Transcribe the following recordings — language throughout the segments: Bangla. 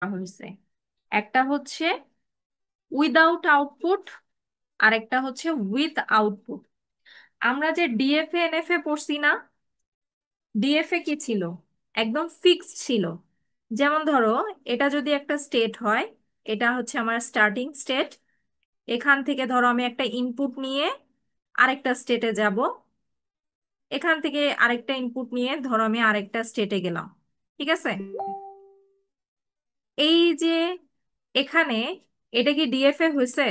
হয়েছে। একটা হচ্ছে উইদাউট আউটপুট, আর একটা হচ্ছে উইথ আউটপুট। আমরা যে ডিএফএ এনএফএ পড়ছি না, ডিএফএ কি ছিল? একদম ফিক্সড ছিল। যেমন ধরো, এটা যদি একটা স্টেট হয়, এটা হচ্ছে আমার স্টার্টিং স্টেট। এখান থেকে ধরো আমি একটা ইনপুট নিয়ে আরেকটা স্টেটে যাব, এখান থেকে আরেকটা ইনপুট নিয়ে ধরো আমি আরেকটা স্টেটে গেলাম। ঠিক আছে? এই যে এখানে, এটা কি ডিএফএ হয়েছে?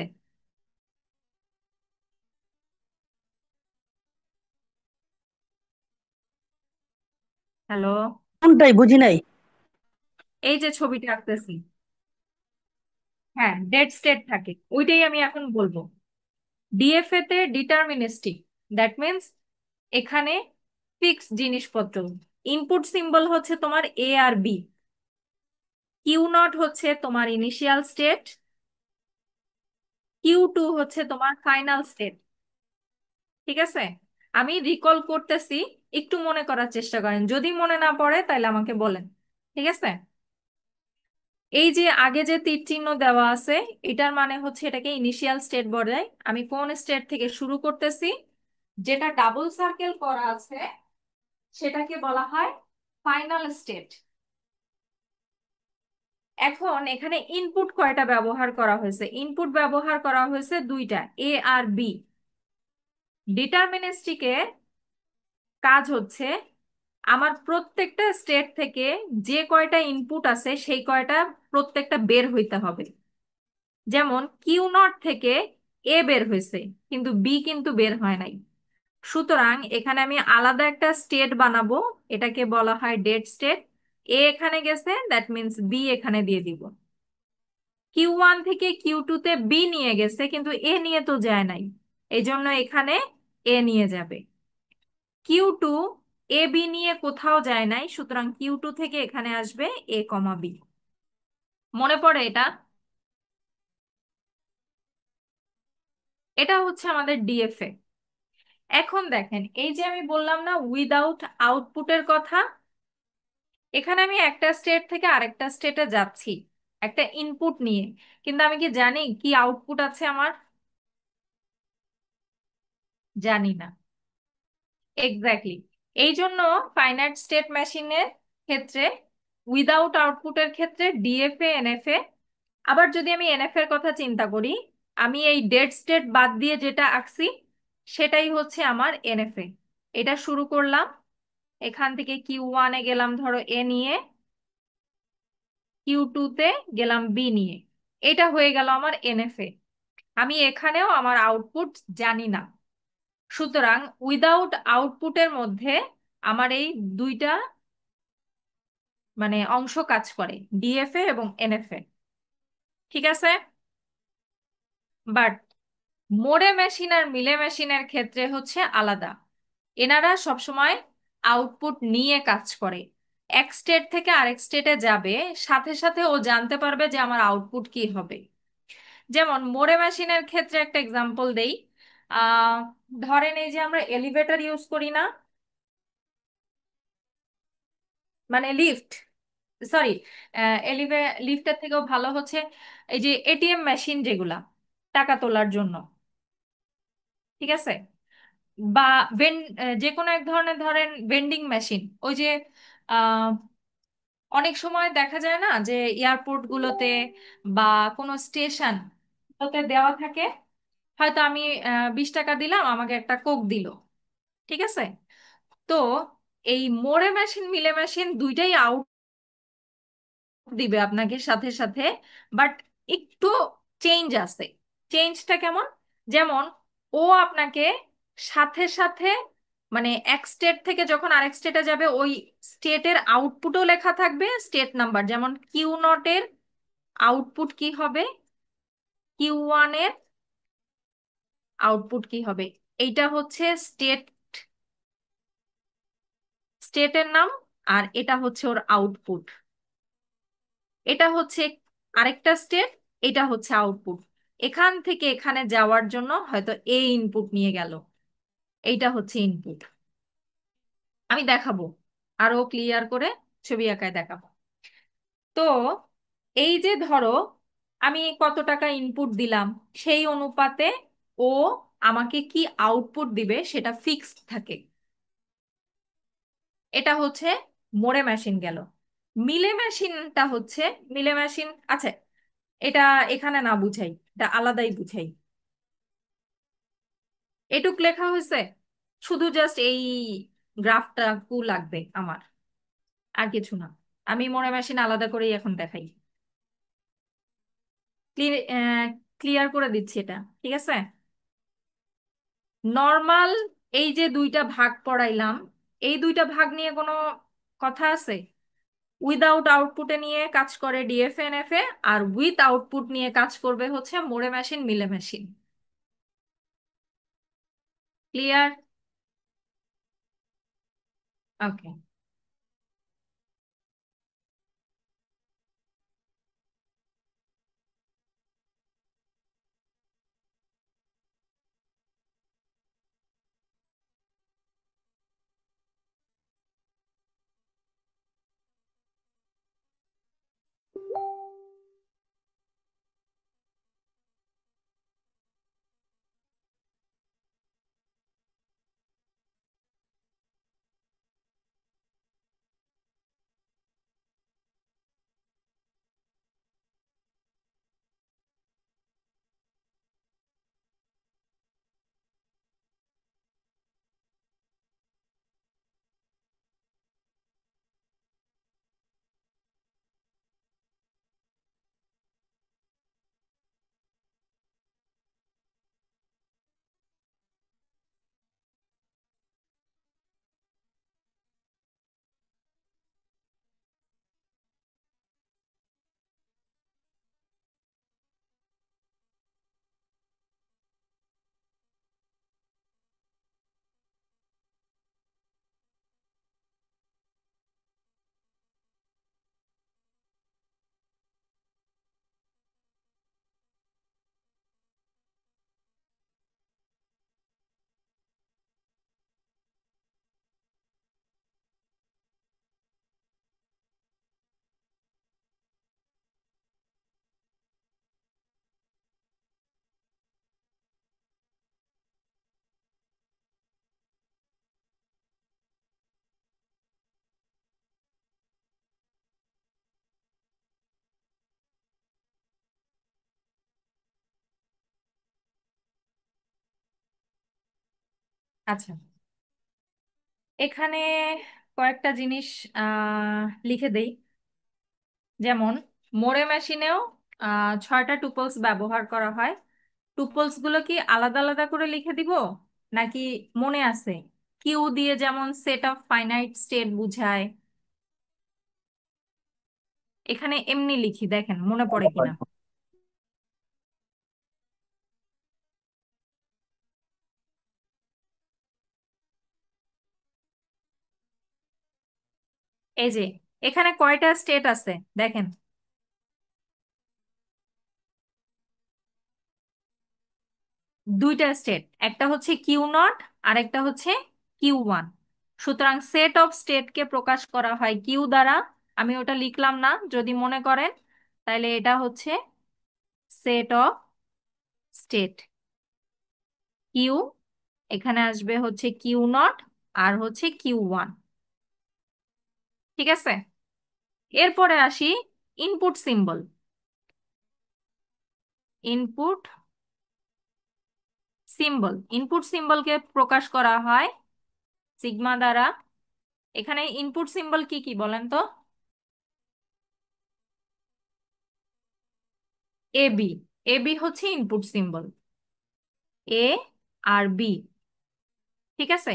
হ্যালো? কোনটাই বুঝি নাই। এই যে ছবিটা আঁকতেছি, হ্যাঁ, ডেড স্টেট থাকে, ওইটাই আমি এখন বলবো। ডিএফএ তে ডিটারমিনিস্টিক, দ্যাট মিন্স এখানে ফিক্স জিনিসপত্র। ইনপুট সিম্বল হচ্ছে তোমার এ আর বি। কিউ নট হচ্ছে তোমার ইনিশিয়াল স্টেট, কিউ টু হচ্ছে তোমার ফাইনাল স্টেট। ঠিক আছে? আমি রিকল করতেছি, একটু মনে করার চেষ্টা করেন, যদি মনে না পড়ে তাহলে আমাকে বলেন। ঠিক আছে? এই যে আগে যে তীর চিহ্ন দেওয়া আছে, এটার মানে হচ্ছে এটাকে ইনিশিয়াল স্টেট বলে। আমি কোন স্টেট থেকে শুরু করতেছি, যেটা ডাবল সার্কেল করা আছে সেটাকে বলা হয় ফাইনাল স্টেট। এখন এখানে ইনপুট কয়টা ব্যবহার করা হয়েছে? ইনপুট ব্যবহার করা হয়েছে দুইটা, এ আর বি। ডিটারমিনিস্টিকে কাজ হচ্ছে আমার প্রত্যেকটা স্টেট থেকে যে কয়টা ইনপুট আছে সেই কয়টা প্রত্যেকটা বের হইতে হবে। যেমন কিউ নট থেকে এ বের হয়েছে, কিন্তু বি কিন্তু বের হয় নাই। সুতরাং এখানে আমি আলাদা একটা স্টেট বানাবো, এটাকে বলা হয় ডেড স্টেট। এ এখানে গেছে, দ্যাট মিন্স বি এখানে দিয়ে দিব। কিউ ওয়ান থেকে কিউ টু তে বি নিয়ে গেছে, কিন্তু এ নিয়ে তো যায় নাই, এই জন্য এখানে এ নিয়ে যাবে। কিউ টু এ বি নিয়ে কোথাও যায় নাই, সুতরাং কিউ টু থেকে এখানে আসবে এ কমা বি। মনে পড়ে এটা? এটা হচ্ছে আমাদের ডিএফএ। এখন দেখেন, এই যে আমি বললাম না উইদাউট আউটপুটের কথা, এখানে আমি একটা স্টেট থেকে আরেকটা স্টেটে যাচ্ছি একটা ইনপুট নিয়ে, কিন্তু আমি কি জানি কি আউটপুট আছে আমার? জানি না। এক্স্যাক্টলি। এই জন্য ফাইনাইট স্টেট মেশিনের ক্ষেত্রে, উইদাউট আউটপুটের ক্ষেত্রে ডিএফএ এনএফএ। আবার যদি আমি এনএফ এর কথা চিন্তা করি, আমি এই ডেড স্টেট বাদ দিয়ে যেটা আঁকছি সেটাই হচ্ছে আমার এনএফএ। এটা শুরু করলাম, এখান থেকে কিউ ওয়ানে গেলাম ধরো এ নিয়ে, কিউ টু তে গেলাম বি নিয়ে। এটা হয়ে গেল আমার এনএফএ। আমি এখানেও আমার আউটপুট জানি না। সুতরাং উইদাউট আউটপুটের মধ্যে আমার এই দুইটা মানে অংশ কাজ করে, ডিএফএ এবং এনএফএ। ঠিক আছে? বাট মোডে মেশিন আর মিলে মেশিনের ক্ষেত্রে হচ্ছে আলাদা। এনারা সবসময় আউটপুট নিয়ে কাজ করে। এক স্টেট থেকে আরেক স্টেটে যাবে, সাথে সাথে ও জানতে পারবে যে আমার আউটপুট কি হবে। যেমন মোড়ে মেশিনের ক্ষেত্রে একটা এক্সাম্পল দেই। আহ ধরেন এই যে আমরা এলিভেটর ইউজ করি না, মানে লিফট, সরি, লিফটের থেকেও ভালো হচ্ছে এই যে এটিএম মেশিন যেগুলা টাকা তোলার জন্য। ঠিক আছে? বা যে কোনো এক ধরনের ধরেন ভেন্ডিং মেশিন, ওই যে আহ অনেক সময় দেখা যায় না যে এয়ারপোর্ট গুলোতে বা কোনো স্টেশন ওতে দেওয়া থাকে, হয়তো আমি 20 টাকা দিলাম, আমাকে একটা কোক দিল। ঠিক আছে? তো এই মোড়ে মেশিন মিলে মেশিন দুইটাই আউট দিবে আপনাকে সাথে সাথে, বাট একটু চেঞ্জ আছে। চেঞ্জটা কেমন? যেমন ও আপনাকে সাথে সাথে, মানে এক স্টেট থেকে যখন আরেক স্টেটে যাবে ওই স্টেটের আউটপুটও লেখা থাকবে, স্টেট নাম্বার। যেমন কিউ নটের আউটপুট কি হবে, কিউ ওয়ানের আউটপুট কি হবে, এইটা হচ্ছে স্টেট, স্টেটের নাম, আর এটা হচ্ছে ওর আউটপুট। এটা হচ্ছে আরেকটা স্টেট, এটা হচ্ছে আউটপুট। এখান থেকে এখানে যাওয়ার জন্য হয়তো এ ইনপুট নিয়ে গেল, এইটা হচ্ছে ইনপুট। আমি দেখাবো আরো ক্লিয়ার করে, ছবি আঁকায় দেখাবো। তো এই যে ধরো আমি কত টাকা ইনপুট দিলাম, সেই অনুপাতে ও আমাকে কি আউটপুট দিবে সেটা ফিক্সড থাকে। এটা হচ্ছে মোড়ে মেশিন গেল। মিলে মেশিনটা হচ্ছে, মিলে মেশিন আচ্ছা, এটা এখানে না বুঝাই, এটা আলাদাই বুঝাই। এটুক লেখা হয়েছে, শুধু জাস্ট এই গ্রাফটা কু লাগবে আমার, আর কিছু না। আমি মোড়ে মেশিন আলাদা করেই এখন দেখাই। ক্লিয়ার করে দিচ্ছি এটা, ঠিক আছে। নর্মাল, এই যে দুইটা ভাগ পড়াইলাম, এই দুইটা ভাগ নিয়ে কোনো কথা আছে? উইদাউট আউটপুটে নিয়ে কাজ করে ডিএফএনএফ এ, আর উইথ আউটপুট নিয়ে কাজ করবে হচ্ছে মোড়ে মেশিন মিলে মেশিন। ক্লিয়ার? ওকে। আচ্ছা, এখানে কয়েকটা জিনিস লিখে দেই। যেমন মোড়ে মেশিনেও 6টা টুপলস ব্যবহার করা হয়। টুপলস গুলো কি আলাদা আলাদা করে লিখে দিব, নাকি মনে আছে? কিউ দিয়ে যেমন সেট অফ ফাইনাইট স্টেট বুঝায়, এখানে এমনি লিখি, দেখেন মনে পড়ে কিনা। এই যে এখানে কয়টা স্টেট আছে দেখেন, দুইটা স্টেট, একটা হচ্ছে কিউ নট আর একটা হচ্ছে কিউ ওয়ান। সুতরাং সেট অফ স্টেটকে প্রকাশ করা হয় কিউ দ্বারা। আমি ওটা লিখলাম না, যদি মনে করেন, তাহলে এটা হচ্ছে সেট অফ স্টেট কিউ। এখানে আসবে হচ্ছে কিউ নট আর হচ্ছে কিউ ওয়ান। ঠিক আছে, এরপরে আসি ইনপুট সিম্বল। ইনপুট ইনপুট সিম্বলকে প্রকাশ করা হয় সিগমা দ্বারা। এখানে ইনপুট সিম্বল কি কি বলেন তো? এবি, এবি হচ্ছে ইনপুট সিম্বল, এ আর বি। ঠিক আছে,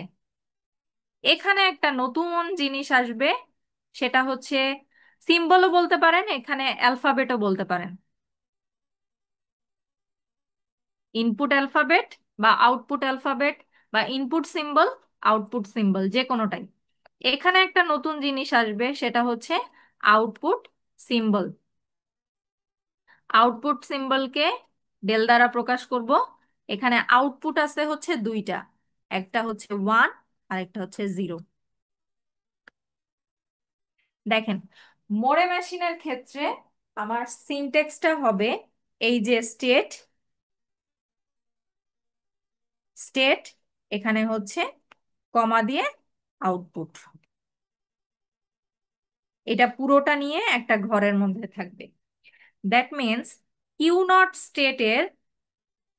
এখানে একটা নতুন জিনিস আসবে, সেটা হচ্ছে সিম্বলও বলতে পারেন, এখানে অ্যালফাবেটও বলতে পারেন। ইনপুট অ্যালফাবেট বা আউটপুট অ্যালফাবেট, বা ইনপুট সিম্বল আউটপুট সিম্বল, যে কোনোটাই। এখানে একটা নতুন জিনিস আসবে, সেটা হচ্ছে আউটপুট সিম্বল। আউটপুট সিম্বলকে ডেল দ্বারা প্রকাশ করব। এখানে আউটপুট আছে হচ্ছে দুইটা, একটা হচ্ছে ওয়ান আর একটা হচ্ছে জিরো। দেখেন মোড়ে মেশিনের ক্ষেত্রে আমার সিনট্যাক্সটা হবে এই যে স্টেট, স্টেট, এখানে হচ্ছে কমা দিয়ে আউটপুট, এটা পুরোটা নিয়ে একটা ঘরের মধ্যে থাকবে। দ্যাট মিনস কিউ নট স্টেটের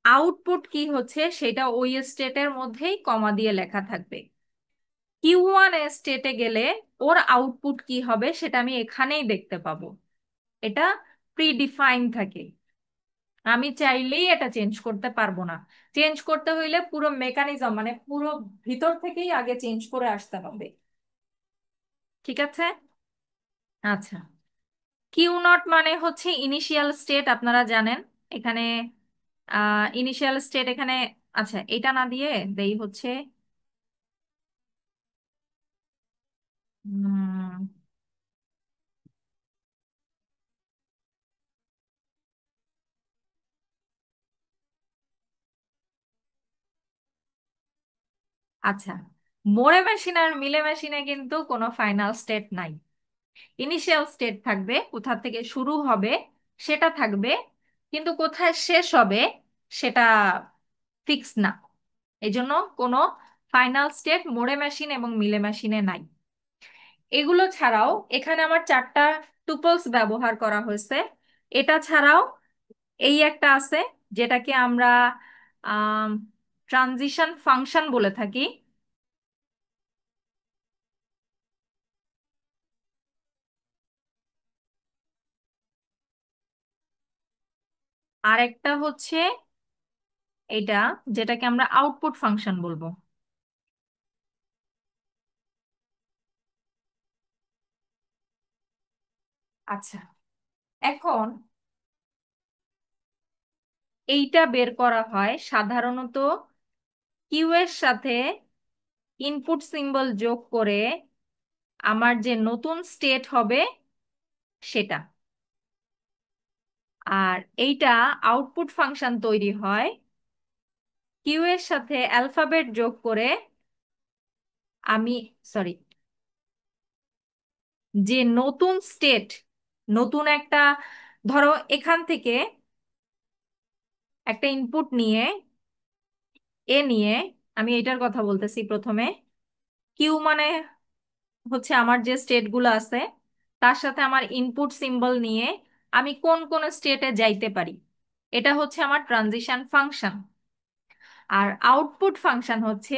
আউটপুট কি হচ্ছে সেটা ওই স্টেটের মধ্যেই কমা দিয়ে লেখা থাকবে। কিউ ওয়ান স্টেটে গেলে ওর আউটপুট কি হবে সেটা আমি এখানেই দেখতে পাবো। এটা প্রিডিফাইন থাকে, আমি চাইলেই এটা চেঞ্জ করতে পারবো না। চেঞ্জ করতে হইলে পুরো মেকানিজম মানে পুরো ভিতর থেকেই আগে চেঞ্জ করে আসতে হবে। ঠিক আছে। আচ্ছা, কিউ নট মানে হচ্ছে ইনিশিয়াল স্টেট, আপনারা জানেন। এখানে ইনিশিয়াল স্টেট এখানে, আচ্ছা এটা না দিয়ে দেই হচ্ছে উম, আচ্ছা, মোরে মেশিন আর মিলে মেশিনে কিন্তু কোনো ফাইনাল স্টেট নাই। ইনিশিয়াল স্টেট থাকবে, কোথা থেকে শুরু হবে সেটা থাকবে, কিন্তু কোথায় শেষ হবে সেটা ফিক্স না। এই জন্য কোনো ফাইনাল স্টেট মোড়ে মেশিন এবং মিলে মেশিনে নাই। এগুলো ছাড়াও এখানে আমার চারটা টুপলস ব্যবহার করা হয়েছে। এটা ছাড়াও এই একটা আছে যেটাকে আমরা ট্রানজিশন ফাংশন বলে থাকি। আর একটা হচ্ছে এটা, যেটাকে আমরা আউটপুট ফাংশন বলবো। আচ্ছা, এখন এইটা বের করা হয় সাধারণত কিউ এর সাথে ইনপুট সিম্বল যোগ করে আমার যে নতুন স্টেট হবে সেটা। আর এইটা আউটপুট ফাংশন তৈরি হয় কিউ এর সাথে অ্যালফাবেট যোগ করে আমি, সরি, যে নতুন স্টেট, নতুন একটা, ধরো এখান থেকে একটা ইনপুট নিয়ে নিয়ে আমি এটার কথা বলতেছি প্রথমে। কিউ মানে হচ্ছে আমার যে স্টেট গুলো আছে তার সাথে আমার ইনপুট সিম্বল নিয়ে আমি কোন কোন স্টেটে যাইতে পারি, এটা হচ্ছে আমার ট্রানজিশন ফাংশন। আর আউটপুট ফাংশন হচ্ছে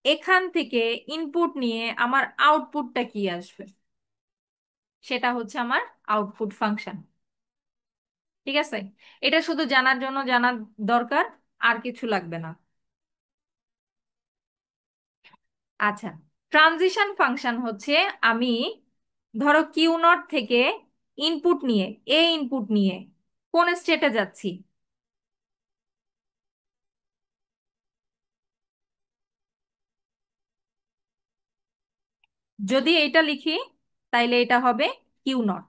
এখান থেকে ইনপুট নিয়ে আমার আউটপুটটা কি আসবে সেটা হচ্ছে আমার আউটপুট ফাংশন। ঠিক আছে, এটা শুধু জানার জন্য জানা দরকার, আর কিছু লাগবে না। আচ্ছা, ট্রানজিশন ফাংশন হচ্ছে আমি ধরো কিউ নট থেকে ইনপুট নিয়ে, ইনপুট নিয়ে কোন স্টেটে যাচ্ছি, যদি এটা লিখি তাইলে এটা হবে কিউ নট।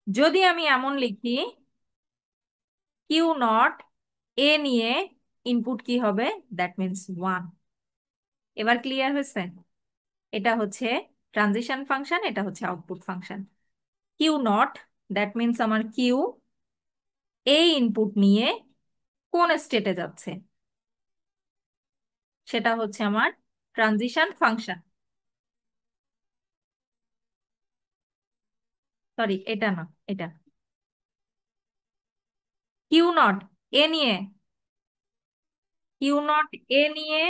যদি আমি এমন লিখি কিউ নট নিয়ে ইনপুট কি হবে, দ্যাট মিন্স ওয়ান। এবার ক্লিয়ার হয়েছে? এটা হচ্ছে ট্রানজিশন ফাংশন, এটা হচ্ছে output function. Q naught, that means আমার কিউ ইনপুট নিয়ে কোন স্টেটে যাচ্ছে সেটা হচ্ছে আমার ট্রানজিশন ফাংশন। সরি, এটা না, এটা কিউ নট নিয়ে, কিউ নট নিয়ে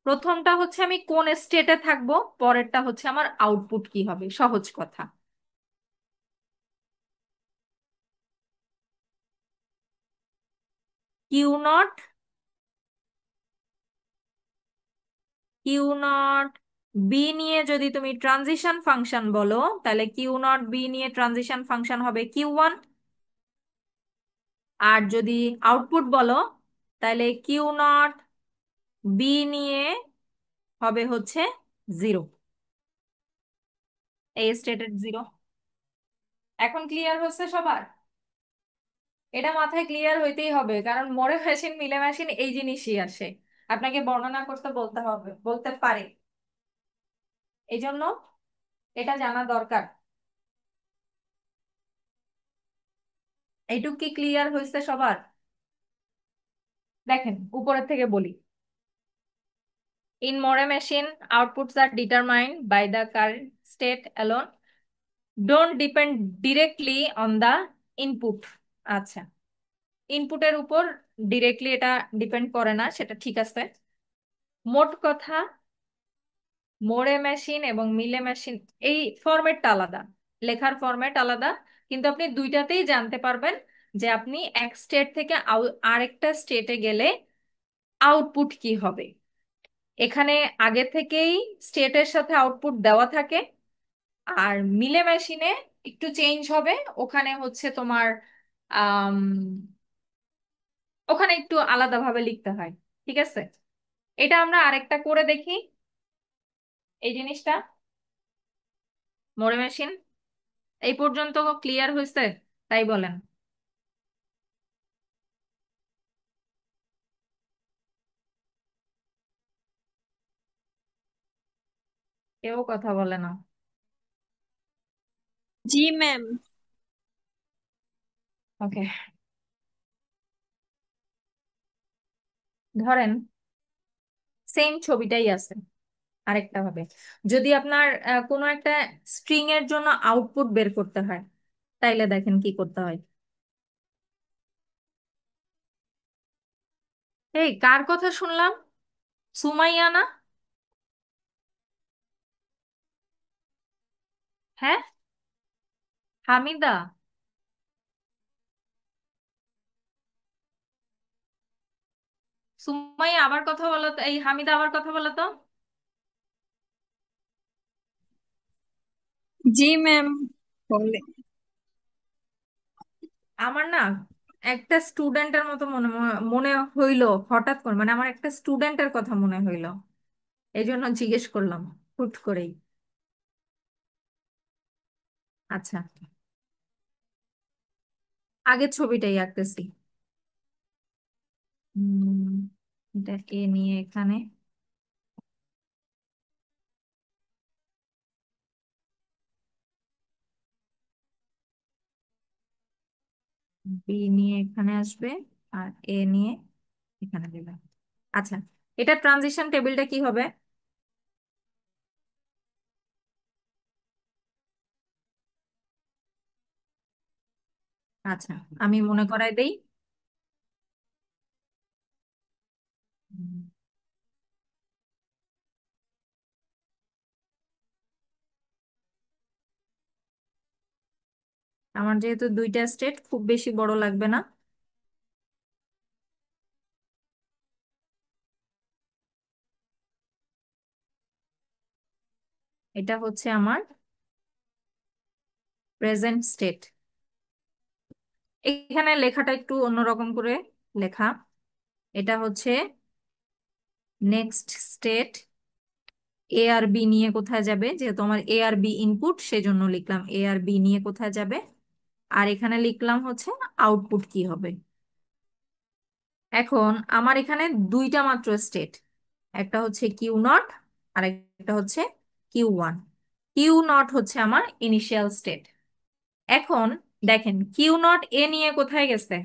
প্রথমটা হচ্ছে আমি কোন স্টেটে থাকবো, পরেরটা হচ্ছে আমার আউটপুট কি হবে, সহজ কথা। Q naught, Q naught B নিয়ে যদি তুমি ট্রানজিশন ফাংশন বলো তাহলে কিউ নট বি নিয়ে ট্রানজিশন ফাংশন হবে কিউ ওয়ান। আর যদি আউটপুট বলো তাহলে কিউ নট বি নিয়ে হবে হচ্ছে জিরো, এই স্টেটেড জিরো। এখন ক্লিয়ার হচ্ছে সবার? এটা মাথায় ক্লিয়ার হইতেই হবে, কারণ মোড়ে মেশিন মিলে মেশিন এই জিনিসই আসে, আপনাকে বর্ণনা করতে বলতে হবে, বলতে পারে। এই জন্য এটা জানা দরকার। এইটুক কি ক্লিয়ার হয়েছে সবার? দেখেন উপরের থেকে বলি। In More machine, outputs are determined by the current state alone, don't depend directly on the input. আচ্ছা, ইনপুটের উপর ডিরেক্টলি এটা ডিপেন্ড করে না, সেটা ঠিক আছে। মোট কথা, মোরে মেশিন এবং মিলে মেশিন এই ফরম্যাটটা আলাদা, লেখার ফরম্যাট আলাদা, কিন্তু আপনি দুইটাতেই জানতে পারবেন যে আপনি এক স্টেট থেকে আরেকটা স্টেটে গেলে আউটপুট কি হবে। এখানে আগে থেকেই স্টেটের সাথে আউটপুট দেওয়া থাকে, আর মিলে মেশিনে একটু চেঞ্জ হবে। ওখানে হচ্ছে তোমার আম, ওখানে একটু আলাদাভাবে লিখতে হয়। ঠিক আছে, এটা আমরা আরেকটা করে দেখি। এই জিনিসটা মোরে মেশিন এই পর্যন্ত ক্লিয়ার হয়েছে? তাই বলেন। কেউ কথা বলে না। जी मैम। ওকে, ধরেন সেম ছবিটাই আছে আরেকটা ভাবে। যদি আপনার কোনো একটা স্ট্রিং এর জন্য আউটপুট বের করতে হয়, তাইলে দেখেন কি করতে হয়। এই কার কথা শুনলাম? সুমাইয়া না? হ্যাঁ, হামিদা। সুমাইয়া আবার কথা বলো তো, এই হামিদা আবার কথা বলো তো। जी मैम। बोले। আমার না একটা স্টুডেন্টের মতো মনে মনে হইলো হঠাৎ করে, মানে আমার একটা স্টুডেন্টের কথা মনে হইলো, এই জন্য জিজ্ঞেস করলাম হুট করেই। আচ্ছা, আগের ছবিটাই আঁকতেছি। উম, এটা এ নিয়ে এখানে, বি নিয়ে এখানে আসবে, আর এ নিয়ে এখানে দেবে। আচ্ছা, এটা ট্রানজিশন টেবিলটা কি হবে? আচ্ছা, আমি মনে করাই দেই। উম, আমার যেহেতু দুইটা স্টেট, খুব বেশি বড় লাগবে না। এটা হচ্ছে আমার প্রেজেন্ট স্টেট। এখানে লেখাটা একটু অন্যরকম করে লেখা। এটা হচ্ছে নেক্সট স্টেট, এ আর বি নিয়ে কোথায় যাবে, যেহেতু আমার এ আর বি ইনপুট সেজন্য লিখলাম এ আর বি নিয়ে কোথায় যাবে। আর এখানে লিখলাম হচ্ছে আউটপুট কি হবে। এখন আমার এখানে দুইটা মাত্র স্টেট, একটা হচ্ছে কিউ নট আর একটা হচ্ছে কিউ ওয়ান। কিউ নট হচ্ছে আমার ইনিশিয়াল স্টেট। এখন দেখেন কিউ নট এ নিয়ে কোথায় গেছে?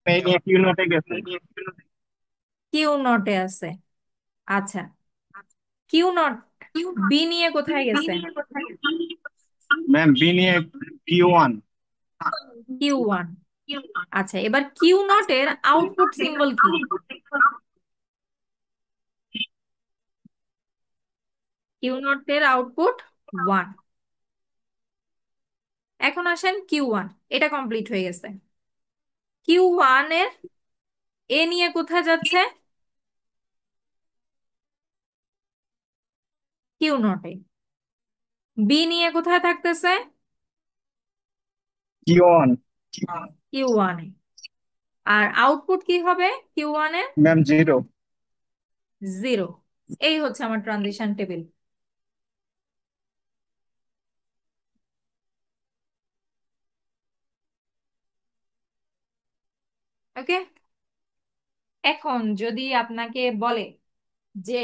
এই নিয়ে কিউ নোটে গেছে। কিউ নটে আছে। আচ্ছা, কিউ নট বি নিয়ে কোথায় গেছে? ম্যাম বি নিয়ে কিউ ওয়ান। Q one. আচ্ছা, এবার কিউ নট এর আউটপুট সিম্বল কি? কিউ নট এর আউটপুট ওয়ান। এখন আসেন কিউ ওয়ান, এটা কমপ্লিট হয়ে গেছে। কিউ ওয়ান এর এ নিয়ে কোথায় যাচ্ছে? কিউ নটে। বি নিয়ে কোথায় থাকতেছে? Q one. কিউ ওয়ানে। আর আউটপুট কি হবে কিউ ওয়ান এর? Ma'am zero. জিরো। এই হচ্ছে আমার ট্রানজিশন টেবিল। ওকে, এখন যদি আপনাকে বলে যে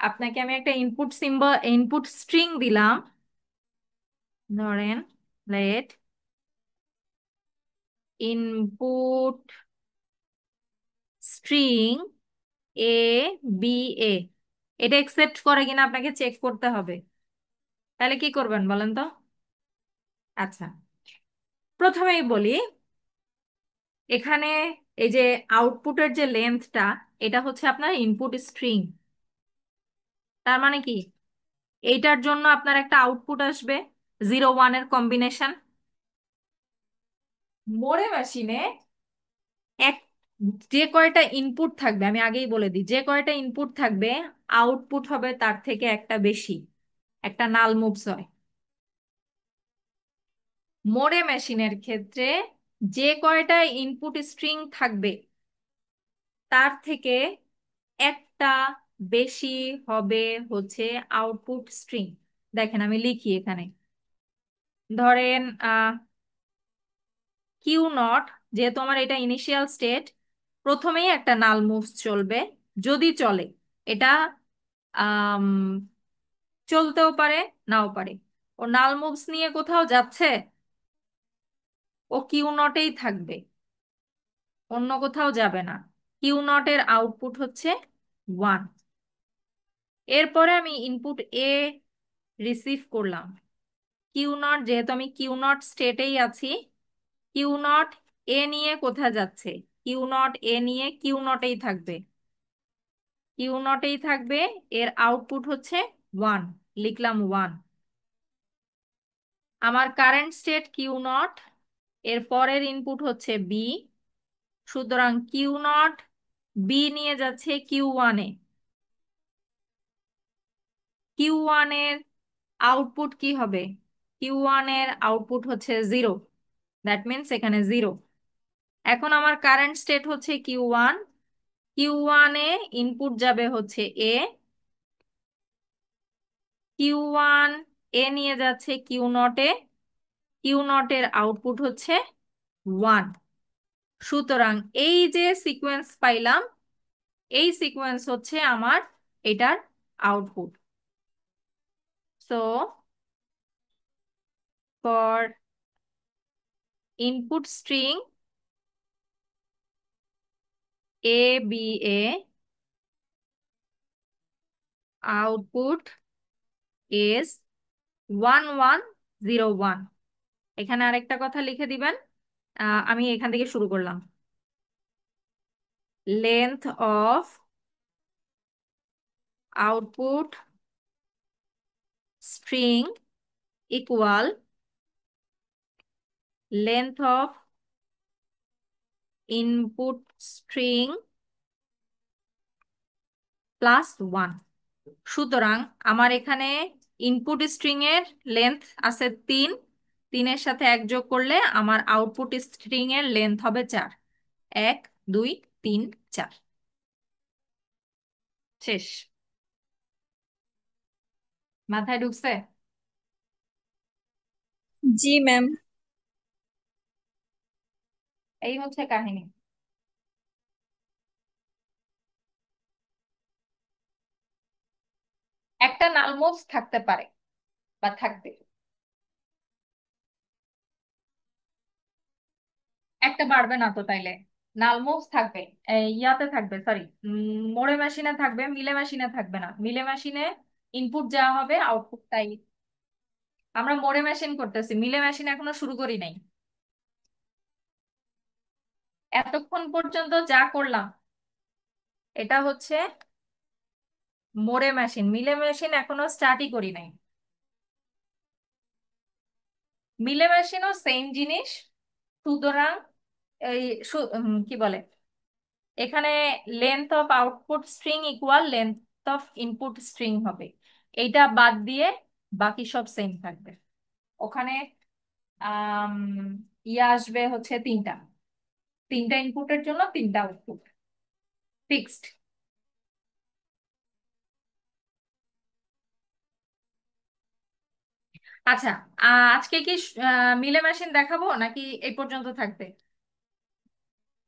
আপনাকে আমি একটা ইনপুট সিম্বল ইনপুট স্ট্রিং দিলাম, ধরেন late input string A B এ, এটা একসেপ্ট করে কিনা আপনাকে চেক করতে হবে। তাহলে কি করবেন বলেন তো? আচ্ছা, প্রথমেই বলি, এখানে এই যে আউটপুটের যে লেন্থটা, এটা হচ্ছে আপনার ইনপুট স্ট্রিং। তার মানে কি, এইটার জন্য আপনার একটা আউটপুট আসবে 0 1 এর কম্বিনেশন। মোরে মেশিনে এক যে কয়টা ইনপুট থাকবে, আমি আগেই বলে দিই, যে কয়টা ইনপুট থাকবে আউটপুট হবে তার থেকে একটা বেশি, একটা নাল মুভস হয়। মোরে মেশিনের ক্ষেত্রে যে কয়টা ইনপুট স্ট্রিং থাকবে তার থেকে একটা বেশি হবে হচ্ছে আউটপুট স্ট্রিং। দেখেন আমি লিখি এখানে, ধরেন কিউ নট, যেহেতু আমার এটা ইনিশিয়াল স্টেট, প্রথমেই একটা নাল মুভস চলবে, যদি চলে। এটা আম, চলতেও পারে, নাও পারে। ও নাল মুভস নিয়ে কোথাও যাচ্ছে, ও কিউ নটেই থাকবে, অন্য কোথাও যাবে না। কিউ নটের আউটপুট হচ্ছে 1। এরপরে আমি ইনপুট এ রিসিভ করলাম। কিউ নট, যেহেতু আমি কিউ নট স্টেটেই আছি, কিউ নট এ নিয়ে কোথায় যাচ্ছে, কিউ নট এ নিয়ে কিউ নটেই থাকবে, কিউ নটেই থাকবে। এর আউটপুট হচ্ছে 1, লিখলাম 1। আমার কারেন্ট স্টেট কিউ নট, এর পরের ইনপুট হচ্ছে বি, সুতরাং কিউ নট বি নিয়ে যাচ্ছে কিউ ওয়ানে। কিউ ওয়ানের আউটপুট কি হবে? কিউ ওয়ানের আউটপুট হচ্ছে 0, দ্যাট মিনস এখানে 0। এখন আমার কারেন্ট স্টেট হচ্ছে কিউ ওয়ান, কিউ ওয়ানে ইনপুট যাবে হচ্ছে এ, কিউ ওয়ান এ নিয়ে যাচ্ছে কিউ নটে, কিউ নটের আউটপুট হচ্ছে 1। সুতরাং এই যে সিকোয়েন্স পাইলাম, এই সিকোয়েন্স হচ্ছে আমার এটার output. So for input string A B A, output is 1101। এখানে আরেকটা কথা লিখে দিবেন, আমি এখান থেকে শুরু করলাম। Length of output string equal length of input string +1। সুতরাং আমার এখানে ইনপুট স্ট্রিং এর লেন্থ আছে 3, 3-এর সাথে 1 যোগ করলে আমার আউটপুট স্ট্রিং এর লেন্থ হবে 4। 1 2 3 4, শেষ। মাথায় ঢুকছে? জি ম্যাম। এই হচ্ছে কাহিনী। একটা নালমোজ থাকতে পারে বা থাকবে, একটা বাড়বে না তো তাইলে। নালমোজ থাকবে, ইয়াতে থাকবে, সরি, মোড়ে মেশিনে থাকবে, মিলে মেশিনে থাকবে না। মিলে মেশিনে ইনপুট যা হবে আউটপুট তাই। আমরা মোড়ে মেশিন করতেছি, মিলে মেশিন এখনো শুরু করি নাই। এতক্ষণ পর্যন্ত যা করলাম এটা হচ্ছে মোড়ে মেশিন, মিলে মেশিন এখনো স্টার্টই করি নাই। মিলে মেশিনও সেম জিনিস, সুতরাং এই কি বলে, এখানে length of output string equal length of input string হবে। এইটা বাদ দিয়ে বাকি সব সেম থাকবে। ওখানে আম, ইয়ে আসবে হচ্ছে 3টা, 3টা ইনপুটের জন্য 3টা আউটপুট ফিক্সড। আচ্ছা, আজকে কি মিলে মেশিন দেখাবো নাকি এই পর্যন্ত থাকবে?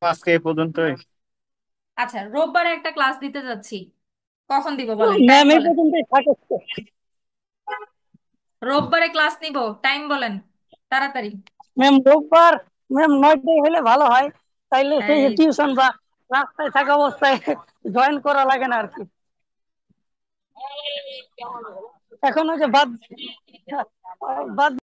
আজকে এই পর্যন্তই। আচ্ছা, রোববারে একটা ক্লাস দিতে যাচ্ছি, কখন দিব বলেন, টাইম ম্যাম এই বলেন। পর্যন্তই থাকে। রোববারে ক্লাস নিব, টাইম বলেন তাড়াতাড়ি। ম্যাম রোববার ম্যাম 9টায় হলে ভালো হয়, তাইলে সেই এই টিউশন বা রাস্তায় থাকা অবস্থায় জয়েন করা লাগে না আর কি। এখন ওই যে বাদ বাদ